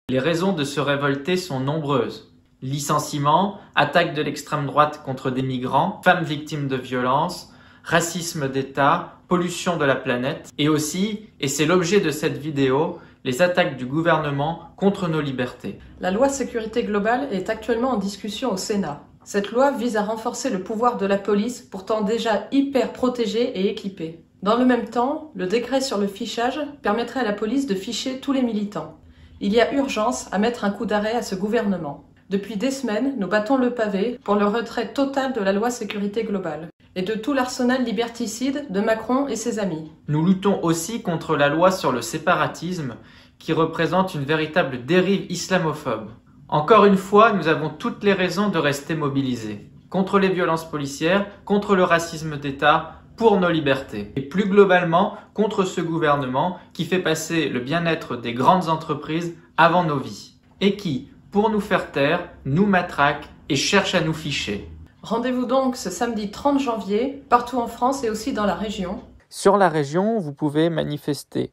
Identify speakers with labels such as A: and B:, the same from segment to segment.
A: Les raisons de se révolter sont nombreuses. Licenciements, attaques de l'extrême droite contre des migrants, femmes victimes de violences, racisme d'État, pollution de la planète, et aussi, et c'est l'objet de cette vidéo, les attaques du gouvernement contre nos libertés.
B: La loi sécurité globale est actuellement en discussion au Sénat. Cette loi vise à renforcer le pouvoir de la police, pourtant déjà hyper protégée et équipée. Dans le même temps, le décret sur le fichage permettrait à la police de ficher tous les militants. Il y a urgence à mettre un coup d'arrêt à ce gouvernement. Depuis des semaines, nous battons le pavé pour le retrait total de la loi sécurité globale et de tout l'arsenal liberticide de Macron et ses amis.
A: Nous luttons aussi contre la loi sur le séparatisme qui représente une véritable dérive islamophobe. Encore une fois, nous avons toutes les raisons de rester mobilisés. Contre les violences policières, contre le racisme d'État, pour nos libertés. Et plus globalement, contre ce gouvernement qui fait passer le bien-être des grandes entreprises avant nos vies. Et qui, pour nous faire taire, nous matraque et cherche à nous ficher.
B: Rendez-vous donc ce samedi 30 janvier, partout en France et aussi dans la région.
C: Sur la région, vous pouvez manifester.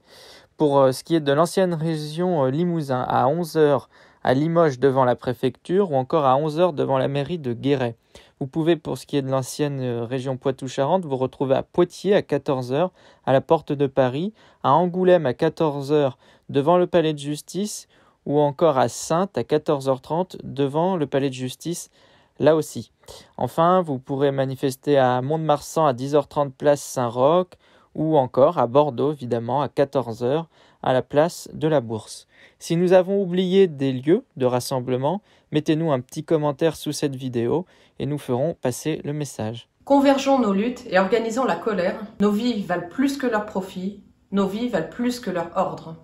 C: Pour ce qui est de l'ancienne région Limousin, à 11h à Limoges devant la préfecture ou encore à 11h devant la mairie de Guéret. Vous pouvez, pour ce qui est de l'ancienne région Poitou-Charentes, vous retrouver à Poitiers à 14h à la porte de Paris, à Angoulême à 14h devant le palais de justice ou encore à Saintes à 14h30 devant le palais de justice là aussi. Enfin, vous pourrez manifester à Mont-de-Marsan à 10h30 place Saint-Roch ou encore à Bordeaux, évidemment, à 14h à la place de la Bourse. Si nous avons oublié des lieux de rassemblement, mettez-nous un petit commentaire sous cette vidéo et nous ferons passer le message.
B: Convergeons nos luttes et organisons la colère. Nos vies valent plus que leurs profits, nos vies valent plus que leur ordre.